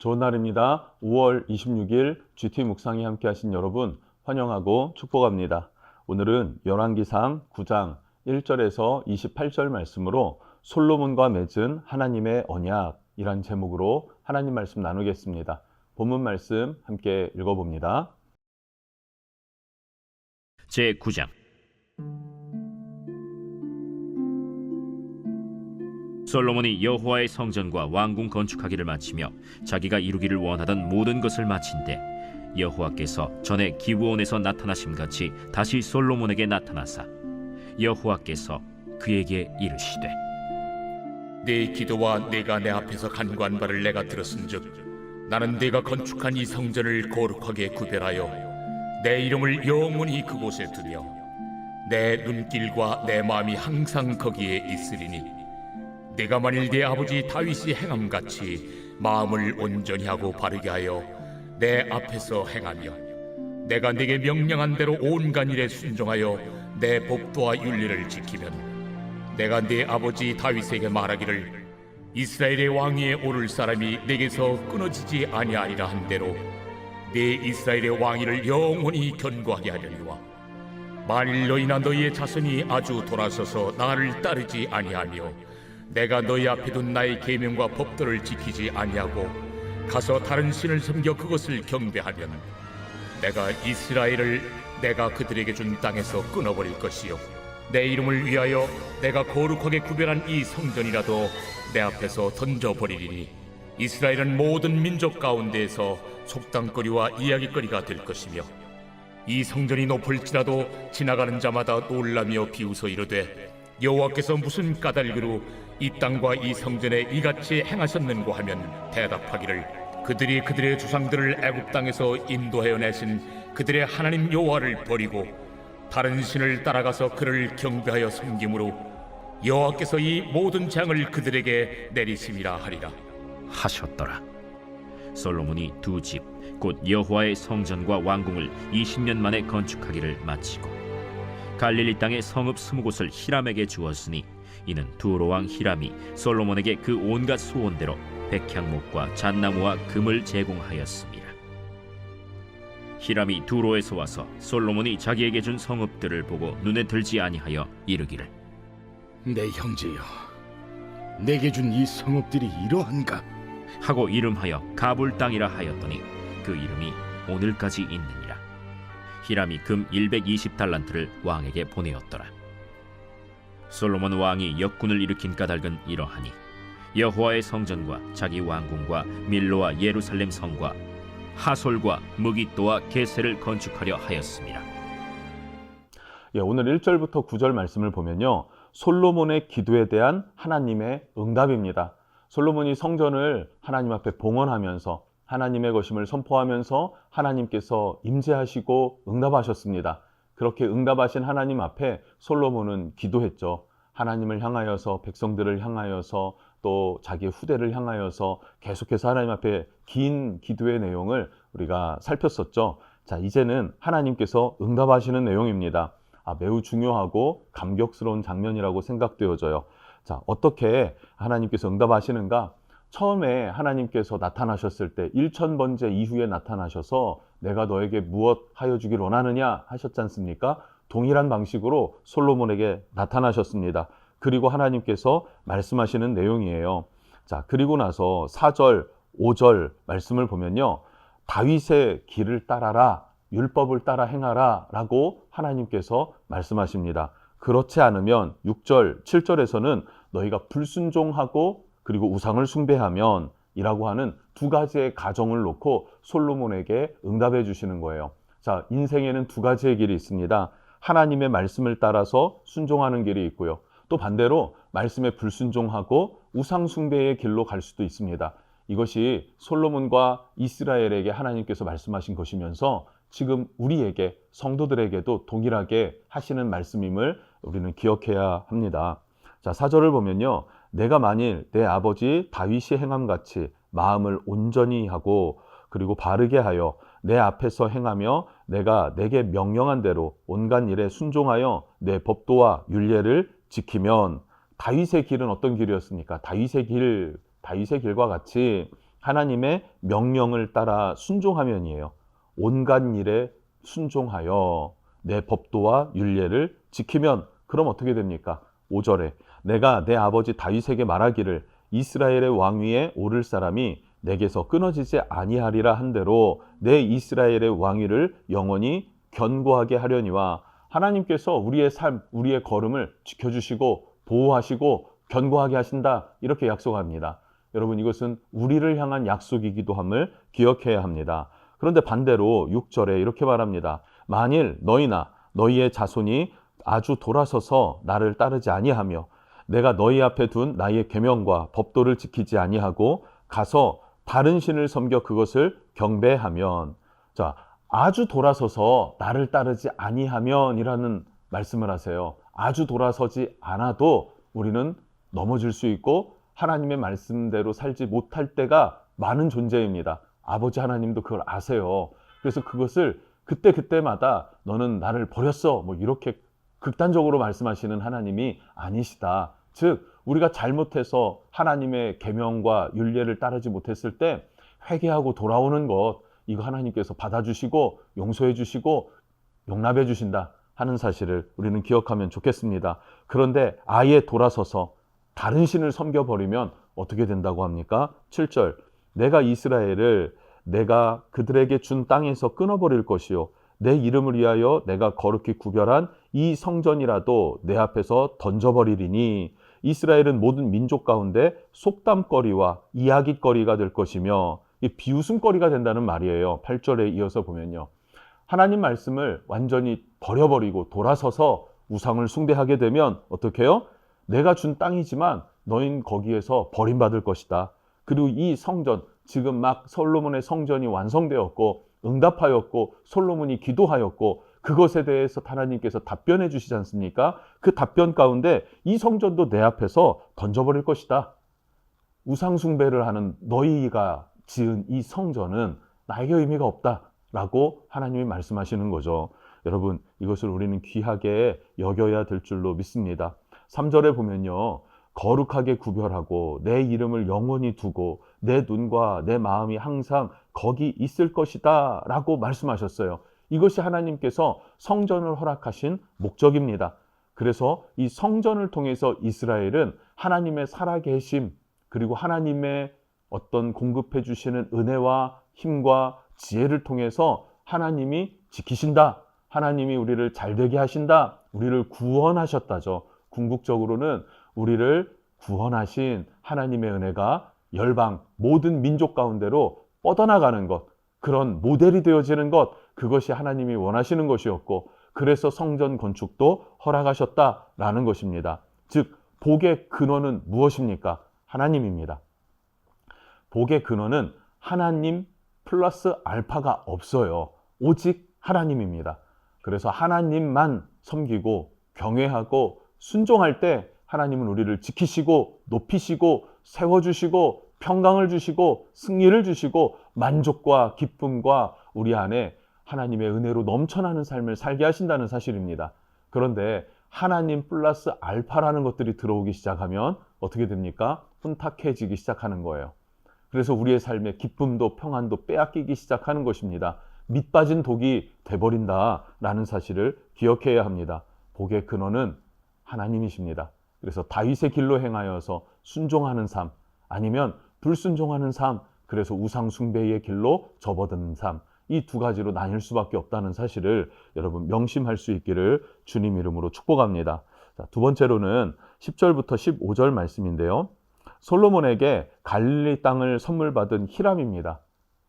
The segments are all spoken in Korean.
좋은 날입니다. 5월 26일 GT 묵상에 함께 하신 여러분 환영하고 축복합니다. 오늘은 열왕기상 9장 1절에서 28절 말씀으로 솔로몬과 맺은 하나님의 언약이란 제목으로 하나님 말씀 나누겠습니다. 본문 말씀 함께 읽어봅니다. 제9장 솔로몬이 여호와의 성전과 왕궁 건축하기를 마치며 자기가 이루기를 원하던 모든 것을 마친 때 여호와께서 전에 기브온에서 나타나심같이 다시 솔로몬에게 나타나사 여호와께서 그에게 이르시되 네 기도와 네가 내 앞에서 간구한 바를 내가 들었은즉 나는 네가 건축한 이 성전을 거룩하게 구별하여 내 이름을 영원히 그곳에 두며 내 눈길과 내 마음이 항상 거기에 있으리니 네가 만일 네 아버지 다윗이 행함같이 마음을 온전히 하고 바르게 하여 내 앞에서 행하며 내가 네게 명령한 대로 온갖 일에 순종하여 내 법도와 윤리를 지키면 내가 네 아버지 다윗에게 말하기를 이스라엘의 왕위에 오를 사람이 네게서 끊어지지 아니하리라 한 대로 네 이스라엘의 왕위를 영원히 견고하게 하려니와 만일 너희나 너희의 자손이 아주 돌아서서 나를 따르지 아니하며 내가 너희 앞에 둔 나의 계명과 법도를 지키지 아니하고 가서 다른 신을 섬겨 그것을 경배하면 내가 이스라엘을 내가 그들에게 준 땅에서 끊어버릴 것이요 내 이름을 위하여 내가 거룩하게 구별한 이 성전이라도 내 앞에서 던져버리리니 이스라엘은 모든 민족 가운데에서 속담거리와 이야기거리가 될 것이며 이 성전이 높을지라도 지나가는 자마다 놀라며 비웃어 이르되 여호와께서 무슨 까닭으로 이 땅과 이 성전에 이같이 행하셨는고 하면 대답하기를 그들이 그들의 조상들을 애굽 땅에서 인도하여 내신 그들의 하나님 여호와를 버리고 다른 신을 따라가서 그를 경배하여 섬김으로 여호와께서 이 모든 재앙을 그들에게 내리심이라 하리라 하셨더라. 솔로몬이 두 집 곧 여호와의 성전과 왕궁을 20년 만에 건축하기를 마치고 갈릴리 땅의 성읍 20곳을 히람에게 주었으니 이는 두로 왕 히람이 솔로몬에게 그 온갖 소원대로 백향목과 잣나무와 금을 제공하였습니다. 히람이 두로에서 와서 솔로몬이 자기에게 준 성읍들을 보고 눈에 들지 아니하여 이르기를 내 형제여, 내게 준 이 성읍들이 이러한가? 하고 이름하여 가불 땅이라 하였더니 그 이름이 오늘까지 있느니라. 히람이 금 120달란트를 왕에게 보내었더라. 솔로몬 왕이 역군을 일으킨 까닭은 이러하니 여호와의 성전과 자기 왕궁과 밀로와 예루살렘 성과 하솔과 무깃도와 게셀을 건축하려 하였습니다. 오늘 1절부터 9절 말씀을 보면요, 솔로몬의 기도에 대한 하나님의 응답입니다. 솔로몬이 성전을 하나님 앞에 봉헌하면서 하나님의 것임을 선포하면서 하나님께서 임재하시고 응답하셨습니다. 그렇게 응답하신 하나님 앞에 솔로몬은 기도했죠. 하나님을 향하여서, 백성들을 향하여서, 또 자기의 후대를 향하여서 계속해서 하나님 앞에 긴 기도의 내용을 우리가 살폈었죠. 자, 이제는 하나님께서 응답하시는 내용입니다. 매우 중요하고 감격스러운 장면이라고 생각되어져요. 자, 어떻게 하나님께서 응답하시는가? 처음에 하나님께서 나타나셨을 때 1000번째 이후에 나타나셔서 내가 너에게 무엇 하여 주길 원하느냐 하셨지 않습니까? 동일한 방식으로 솔로몬에게 나타나셨습니다. 그리고 하나님께서 말씀하시는 내용이에요. 자, 그리고 나서 4절, 5절 말씀을 보면요, 다윗의 길을 따라라, 율법을 따라 행하라 라고 하나님께서 말씀하십니다. 그렇지 않으면 6절, 7절에서는 너희가 불순종하고 그리고 우상을 숭배하면 이라고 하는 두 가지의 가정을 놓고 솔로몬에게 응답해 주시는 거예요. 자, 인생에는 두 가지의 길이 있습니다. 하나님의 말씀을 따라서 순종하는 길이 있고요. 또 반대로 말씀에 불순종하고 우상 숭배의 길로 갈 수도 있습니다. 이것이 솔로몬과 이스라엘에게 하나님께서 말씀하신 것이면서 지금 우리에게, 성도들에게도 동일하게 하시는 말씀임을 우리는 기억해야 합니다. 자, 4절을 보면요, 내가 만일 내 아버지 다윗이 행함같이 마음을 온전히 하고 그리고 바르게 하여 내 앞에서 행하며 내가 내게 명령한 대로 온갖 일에 순종하여 내 법도와 율례를 지키면, 다윗의 길은 어떤 길이었습니까? 다윗의 길과 같이 하나님의 명령을 따라 순종하면이에요. 온갖 일에 순종하여 내 법도와 율례를 지키면 그럼 어떻게 됩니까? 5절에 내가 내 아버지 다윗에게 말하기를 이스라엘의 왕 위에 오를 사람이 내게서 끊어지지 아니하리라 한 대로 내 이스라엘의 왕위를 영원히 견고하게 하려니와 하나님께서 우리의 삶, 우리의 걸음을 지켜주시고 보호하시고 견고하게 하신다 이렇게 약속합니다. 여러분 이것은 우리를 향한 약속이기도 함을 기억해야 합니다. 그런데 반대로 6절에 이렇게 말합니다. 만일 너희나 너희의 자손이 아주 돌아서서 나를 따르지 아니하며 내가 너희 앞에 둔 나의 계명과 법도를 지키지 아니하고 가서 다른 신을 섬겨 그것을 경배하면, 자, 아주 돌아서서 나를 따르지 아니하면이라는 말씀을 하세요. 아주 돌아서지 않아도 우리는 넘어질 수 있고 하나님의 말씀대로 살지 못할 때가 많은 존재입니다. 아버지 하나님도 그걸 아세요. 그래서 그것을 그때마다 너는 나를 버렸어 뭐 이렇게 극단적으로 말씀하시는 하나님이 아니시다. 즉 우리가 잘못해서 하나님의 계명과 율례를 따르지 못했을 때 회개하고 돌아오는 것, 이거 하나님께서 받아주시고 용서해 주시고 용납해 주신다 하는 사실을 우리는 기억하면 좋겠습니다. 그런데 아예 돌아서서 다른 신을 섬겨버리면 어떻게 된다고 합니까? 7절 내가 이스라엘을 내가 그들에게 준 땅에서 끊어버릴 것이요 내 이름을 위하여 내가 거룩히 구별한 이 성전이라도 내 앞에서 던져버리리니 이스라엘은 모든 민족 가운데 속담거리와 이야깃거리가 될 것이며 이 비웃음거리가 된다는 말이에요. 8절에 이어서 보면요. 하나님 말씀을 완전히 버려버리고 돌아서서 우상을 숭배하게 되면 어떻게 해요? 내가 준 땅이지만 너희는 거기에서 버림받을 것이다. 그리고 이 성전, 지금 막 솔로몬의 성전이 완성되었고 응답하였고 솔로몬이 기도하였고 그것에 대해서 하나님께서 답변해 주시지 않습니까? 그 답변 가운데 이 성전도 내 앞에서 던져버릴 것이다. 우상 숭배를 하는 너희가 지은 이 성전은 나에게 의미가 없다라고 하나님이 말씀하시는 거죠. 여러분 이것을 우리는 귀하게 여겨야 될 줄로 믿습니다. 3절에 보면요. 거룩하게 구별하고 내 이름을 영원히 두고 내 눈과 내 마음이 항상 거기 있을 것이다 라고 말씀하셨어요. 이것이 하나님께서 성전을 허락하신 목적입니다. 그래서 이 성전을 통해서 이스라엘은 하나님의 살아계심 그리고 하나님의 어떤 공급해 주시는 은혜와 힘과 지혜를 통해서 하나님이 지키신다. 하나님이 우리를 잘되게 하신다. 우리를 구원하셨다죠. 궁극적으로는 우리를 구원하신 하나님의 은혜가 열방 모든 민족 가운데로 뻗어나가는 것, 그런 모델이 되어지는 것, 그것이 하나님이 원하시는 것이었고 그래서 성전 건축도 허락하셨다라는 것입니다. 즉 복의 근원은 무엇입니까? 하나님입니다. 복의 근원은 하나님 플러스 알파가 없어요. 오직 하나님입니다. 그래서 하나님만 섬기고 경외하고 순종할 때 하나님은 우리를 지키시고 높이시고 세워주시고 평강을 주시고 승리를 주시고 만족과 기쁨과 우리 안에 하나님의 은혜로 넘쳐나는 삶을 살게 하신다는 사실입니다. 그런데 하나님 플러스 알파라는 것들이 들어오기 시작하면 어떻게 됩니까? 혼탁해지기 시작하는 거예요. 그래서 우리의 삶에 기쁨도 평안도 빼앗기기 시작하는 것입니다. 밑빠진 독이 돼버린다라는 사실을 기억해야 합니다. 복의 근원은 하나님이십니다. 그래서 다윗의 길로 행하여서 순종하는 삶, 아니면 불순종하는 삶, 그래서 우상 숭배의 길로 접어드는 삶, 이 두 가지로 나뉠 수밖에 없다는 사실을 여러분 명심할 수 있기를 주님 이름으로 축복합니다. 자, 두 번째로는 10절부터 15절 말씀인데요. 솔로몬에게 갈릴리 땅을 선물 받은 히람입니다.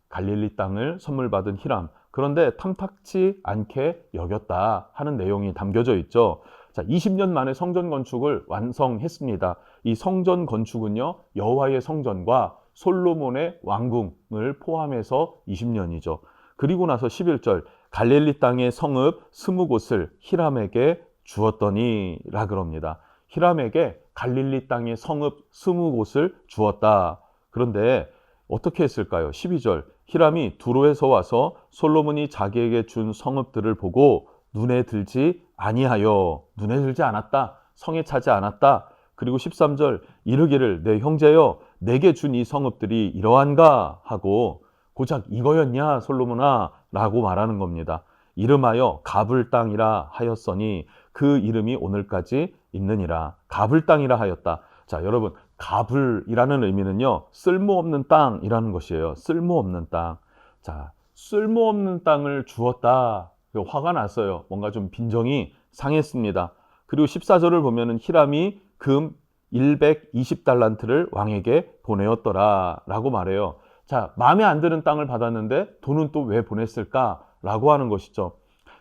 갈릴리 땅을 선물 받은 히람. 그런데 탐탁치 않게 여겼다 하는 내용이 담겨져 있죠. 자, 20년 만에 성전 건축을 완성했습니다. 이 성전 건축은요, 여호와의 성전과 솔로몬의 왕궁을 포함해서 20년이죠. 그리고 나서 11절, 갈릴리 땅의 성읍 20곳을 히람에게 주었더니라 그럽니다. 히람에게 갈릴리 땅의 성읍 20곳을 주었다. 그런데 어떻게 했을까요? 12절, 히람이 두로에서 와서 솔로몬이 자기에게 준 성읍들을 보고 눈에 들지 아니하여, 눈에 들지 않았다, 성에 차지 않았다. 그리고 13절, 이르기를 내 형제여 내게 준 이 성읍들이 이러한가 하고 고작 이거였냐 솔로몬아 라고 말하는 겁니다. 이름하여 가불 땅이라 하였으니 그 이름이 오늘까지 있느니라. 가불 땅이라 하였다. 자, 여러분, 가불이라는 의미는요, 쓸모없는 땅이라는 것이에요. 쓸모없는 땅. 자, 쓸모없는 땅을 주었다. 화가 났어요. 뭔가 좀 빈정이 상했습니다. 그리고 14절을 보면은 히람이 금 120달란트를 왕에게 보내었더라 라고 말해요. 자, 마음에 안 드는 땅을 받았는데 돈은 또 왜 보냈을까? 라고 하는 것이죠.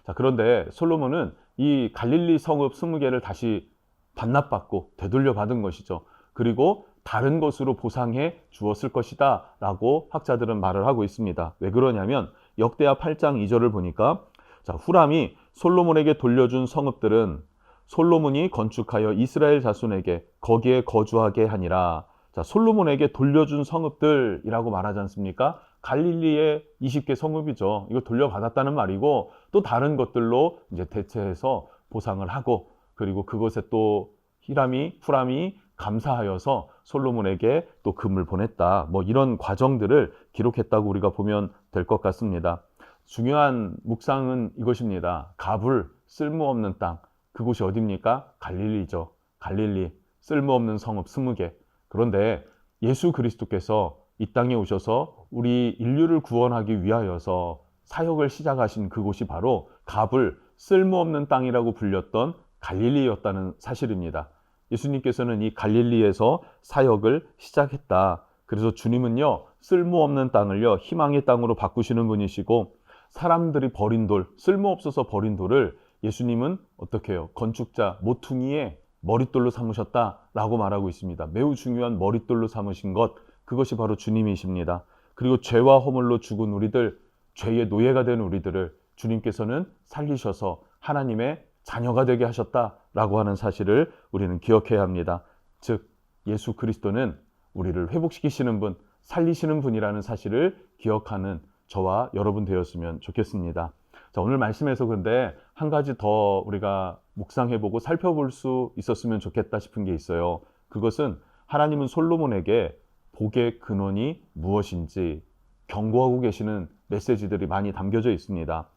자, 그런데 솔로몬은 이 갈릴리 성읍 20개를 다시 반납받고 되돌려 받은 것이죠. 그리고 다른 것으로 보상해 주었을 것이다 라고 학자들은 말을 하고 있습니다. 왜 그러냐면 역대하 8장 2절을 보니까 자, 후람이 솔로몬에게 돌려준 성읍들은 솔로몬이 건축하여 이스라엘 자손에게 거기에 거주하게 하니라. 자, 솔로몬에게 돌려준 성읍들이라고 말하지 않습니까? 갈릴리의 20개 성읍이죠. 이거 돌려받았다는 말이고 또 다른 것들로 이제 대체해서 보상을 하고 그리고 그것에 또 후람이 감사하여서 솔로몬에게 또 금을 보냈다. 뭐 이런 과정들을 기록했다고 우리가 보면 될 것 같습니다. 중요한 묵상은 이것입니다. 가불, 쓸모없는 땅. 그곳이 어디입니까? 갈릴리죠. 갈릴리, 쓸모없는 성읍 20개. 그런데 예수 그리스도께서 이 땅에 오셔서 우리 인류를 구원하기 위하여서 사역을 시작하신 그곳이 바로 가불, 쓸모없는 땅이라고 불렸던 갈릴리였다는 사실입니다. 예수님께서는 이 갈릴리에서 사역을 시작했다. 그래서 주님은요, 쓸모없는 땅을요, 희망의 땅으로 바꾸시는 분이시고 사람들이 버린 돌, 쓸모없어서 버린 돌을 예수님은 어떻게 해요? 건축자, 모퉁이의 머릿돌로 삼으셨다라고 말하고 있습니다. 매우 중요한 머릿돌로 삼으신 것, 그것이 바로 주님이십니다. 그리고 죄와 허물로 죽은 우리들, 죄의 노예가 된 우리들을 주님께서는 살리셔서 하나님의 자녀가 되게 하셨다라고 하는 사실을 우리는 기억해야 합니다. 즉, 예수 그리스도는 우리를 회복시키시는 분, 살리시는 분이라는 사실을 기억하는 저와 여러분 되었으면 좋겠습니다. 자, 오늘 말씀에서 근데 한 가지 더 우리가 묵상해보고 살펴볼 수 있었으면 좋겠다 싶은 게 있어요. 그것은 하나님은 솔로몬에게 복의 근원이 무엇인지 경고하고 계시는 메시지들이 많이 담겨져 있습니다.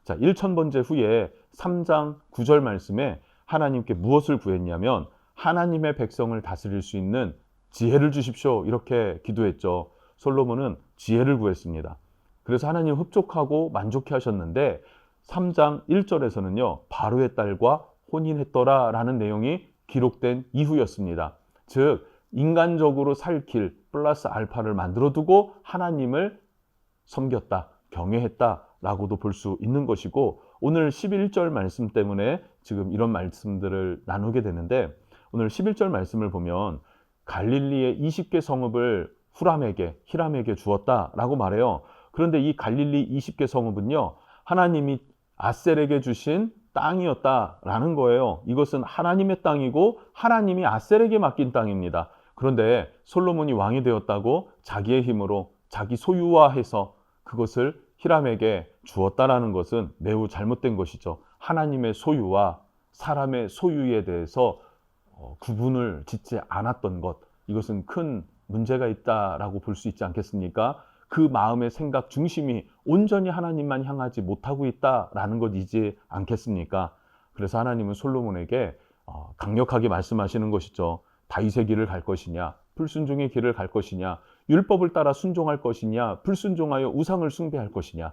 자, 1000번째 후에 3장 9절 말씀에 하나님께 무엇을 구했냐면 하나님의 백성을 다스릴 수 있는 지혜를 주십시오. 이렇게 기도했죠. 솔로몬은 지혜를 구했습니다. 그래서 하나님 흡족하고 만족해 하셨는데 3장 1절에서는요. 바로의 딸과 혼인했더라 라는 내용이 기록된 이후였습니다. 즉 인간적으로 살 길 플러스 알파를 만들어 두고 하나님을 섬겼다, 경외했다 라고도 볼 수 있는 것이고 오늘 11절 말씀 때문에 지금 이런 말씀들을 나누게 되는데 오늘 11절 말씀을 보면 갈릴리의 20개 성읍을 히람에게 주었다라고 말해요. 그런데 이 갈릴리 20개 성읍은요. 하나님이 아셀에게 주신 땅이었다라는 거예요. 이것은 하나님의 땅이고 하나님이 아셀에게 맡긴 땅입니다. 그런데 솔로몬이 왕이 되었다고 자기의 힘으로 자기 소유화해서 그것을 히람에게 주었다라는 것은 매우 잘못된 것이죠. 하나님의 소유와 사람의 소유에 대해서 구분을 짓지 않았던 것, 이것은 큰 문제가 있다라고 볼 수 있지 않겠습니까? 그 마음의 생각 중심이 온전히 하나님만 향하지 못하고 있다라는 것이지 않겠습니까? 그래서 하나님은 솔로몬에게 강력하게 말씀하시는 것이죠. 다윗의 길을 갈 것이냐, 불순종의 길을 갈 것이냐, 율법을 따라 순종할 것이냐, 불순종하여 우상을 숭배할 것이냐.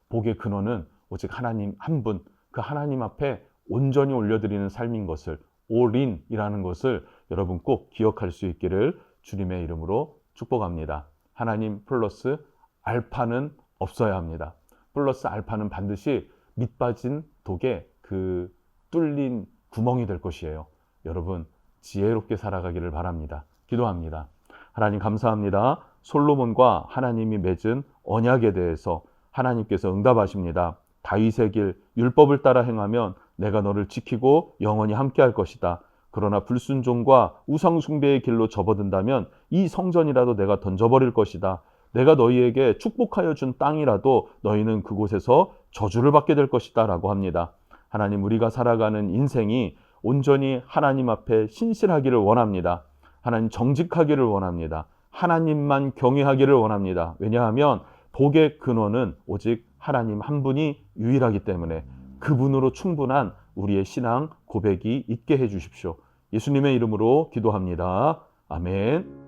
복의 근원은 오직 하나님 한 분, 그 하나님 앞에 온전히 올려드리는 삶인 것을, 올인이라는 것을 여러분 꼭 기억할 수 있기를 주님의 이름으로 축복합니다. 하나님 플러스 알파는 없어야 합니다. 플러스 알파는 반드시 밑빠진 독에 그 뚫린 구멍이 될 것이에요. 여러분 지혜롭게 살아가기를 바랍니다. 기도합니다. 하나님 감사합니다. 솔로몬과 하나님이 맺은 언약에 대해서 하나님께서 응답하십니다. 다윗의 길, 율법을 따라 행하면 내가 너를 지키고 영원히 함께할 것이다. 그러나 불순종과 우상 숭배의 길로 접어든다면 이 성전이라도 내가 던져버릴 것이다. 내가 너희에게 축복하여 준 땅이라도 너희는 그곳에서 저주를 받게 될 것이다 라고 합니다. 하나님, 우리가 살아가는 인생이 온전히 하나님 앞에 신실하기를 원합니다. 하나님, 정직하기를 원합니다. 하나님만 경외하기를 원합니다. 왜냐하면 복의 근원은 오직 하나님 한 분이 유일하기 때문에 그분으로 충분한 우리의 신앙 고백이 있게 해 주십시오. 예수님의 이름으로 기도합니다. 아멘.